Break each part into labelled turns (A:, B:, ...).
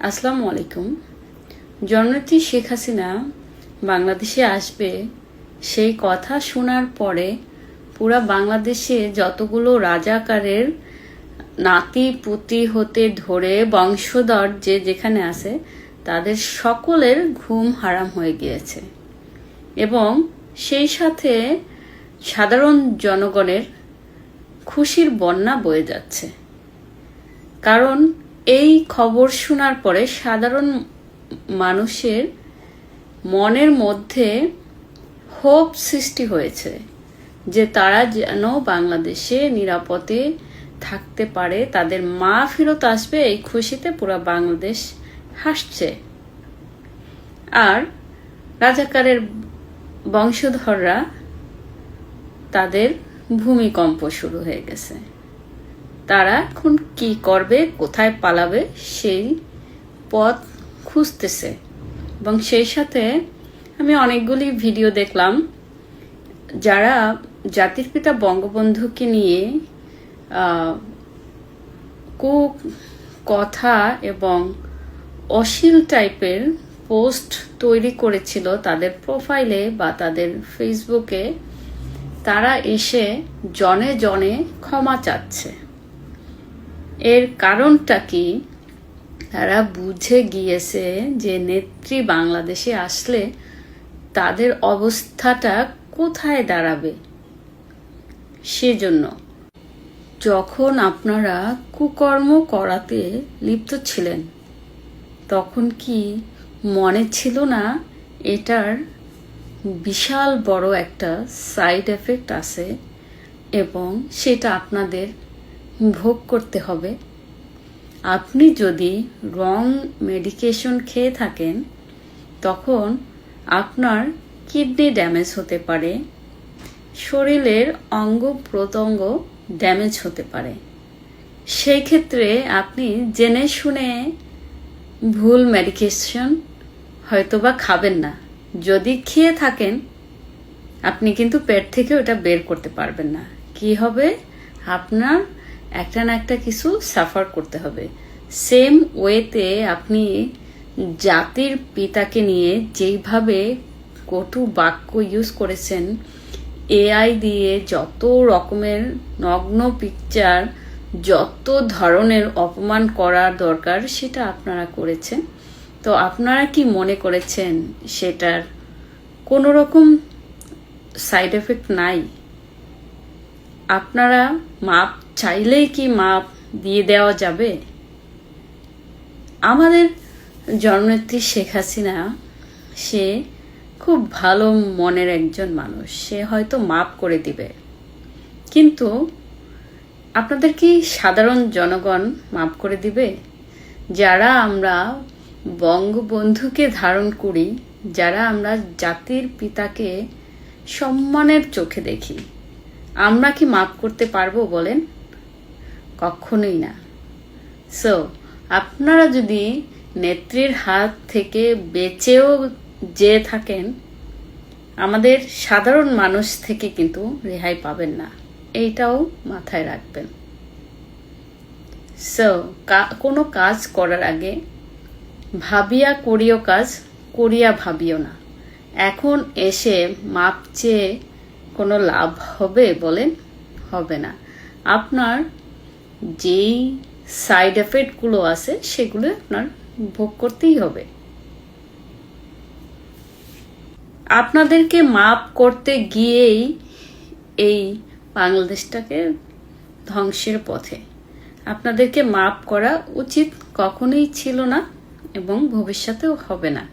A: আসসালামু আলাইকুম। জননেত্রী শেখ হাসিনা বাংলাদেশে আসবে সেই কথা শোনার পরে পুরা বাংলাদেশে যতগুলো রাজাকারের নাতি পুতি হতে ধরে বংশধর যে যেখানে আছে তাদের সকলের ঘুম হারাম হয়ে গিয়েছে এবং সেই সাথে সাধারণ জনগণের খুশির বন্যা বয়ে যাচ্ছে। কারণ এই খবর শোনার পরে সাধারণ মানুষের মনের মধ্যে হোপ সৃষ্টি হয়েছে যে তারা যেন বাংলাদেশে নিরাপদে থাকতে পারে, তাদের মা ফেরত আসবে, এই খুশিতে পুরো বাংলাদেশ হাসছে। আর রাজাকারের বংশধররা তাদের ভূমিকম্প শুরু হয়ে গেছে। তারা এখন কি করবে, কোথায় পালাবে সেই পথ খুঁজতেছে। এবং সেই সাথে আমি অনেকগুলি ভিডিও দেখলাম যারা জাতির পিতা বঙ্গবন্ধুকে নিয়ে কথা এবং অশ্লীল টাইপের পোস্ট তৈরি করেছিল তাদের প্রোফাইলে বা তাদের ফেসবুকে। তারা এসে জনে জনে ক্ষমা চাচ্ছে। এর কারণটা কি? তারা বুঝে গিয়েছে যে নেত্রী বাংলাদেশে আসলে তাদের অবস্থাটা কোথায় দাঁড়াবে। সেজন্য যখন আপনারা কুকর্ম করাতে লিপ্ত ছিলেন তখন কি মনে ছিল না এটার বিশাল বড় একটা সাইড এফেক্ট আছে এবং সেটা আপনাদের ভোগ করতে হবে? আপনি যদি রং মেডিকেশন খেয়ে থাকেন তখন আপনার কিডনি ড্যামেজ হতে পারে, শরীরের অঙ্গ প্রত্যঙ্গ ড্যামেজ হতে পারে। সেই ক্ষেত্রে আপনি জেনে শুনে ভুল মেডিকেশন হয়তোবা খাবেন না। যদি খেয়ে থাকেন আপনি কিন্তু পেট থেকে ওটা বের করতে পারবেন না। কি হবে? আপনার একটা না একটা কিছু সাফার করতে হবে। সেম ওয়েতে আপনি জাতির পিতাকে নিয়ে যেইভাবে কটু বাক্য ইউজ করেছেন, এআই দিয়ে যত রকমের নগ্ন পিকচার, যত ধরনের অপমান করার দরকার সেটা আপনারা করেছেন। তো আপনারা কি মনে করেছেন সেটার কোনো রকম সাইড এফেক্ট নাই? আপনারা মাপ চাইলেই কি মাপ দিয়ে দেওয়া যাবে? আমাদের জননেত্রী শেখ হাসিনা সে খুব ভালো মনের একজন মানুষ, সে হয়তো মাপ করে দিবে। কিন্তু আপনাদের কি সাধারণ জনগণ মাপ করে দিবে? যারা আমরা বঙ্গবন্ধুকে ধারণ করি, যারা আমরা জাতির পিতাকে সম্মানের চোখে দেখি, আমরা কি মাপ করতে পারবো বলেন? কখনোই না। সো আপনারা যদি নেত্রীর হাত থেকে বেঁচেও যে থাকেন, আমাদের সাধারণ মানুষ থেকে কিন্তু রেহাই পাবেন না, এইটাও মাথায় রাখবেন। সো কোনো কাজ করার আগে ভাবিয়া করিও কাজ, করিয়া ভাবিও না। এখন এসে মাপ চেয়ে কোনো লাভ হবে বলেন? হবে না। আপনার যেই সাইড এফেক্টগুলো আছে সেগুলো আপনার ভোগ করতেই হবে। আপনাদেরকে মাপ করতে গিয়েই এই বাংলাদেশটাকে ধ্বংসের পথে। আপনাদেরকে মাপ করা উচিত কখনোই ছিল না এবং ভবিষ্যতেও হবে না।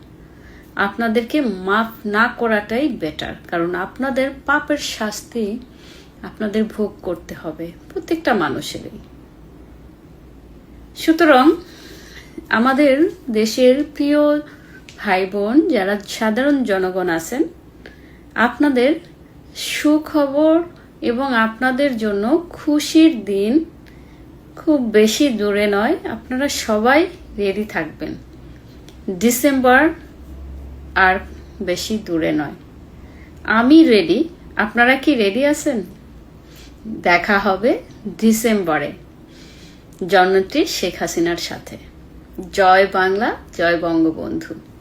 A: আপনাদেরকে মাফ না করাটাই বেটার, কারণ আপনাদের পাপের শাস্তি আপনাদের ভোগ করতে হবে প্রত্যেকটা মানুষেরই। সুতরাং আমাদের দেশের প্রিয় ভাই বোন যারা সাধারণ জনগণ আছেন, আপনাদের সুখবর এবং আপনাদের জন্য খুশির দিন খুব বেশি দূরে নয়। আপনারা সবাই রেডি থাকবেন। ডিসেম্বর আর বেশি দূরে নয়। আমি রেডি। আপনারা কি রেডি আছেন? দেখা হবে ডিসেম্বরে জননেত্রী শেখ হাসিনার সাথে। জয় বাংলা, জয় বঙ্গবন্ধু।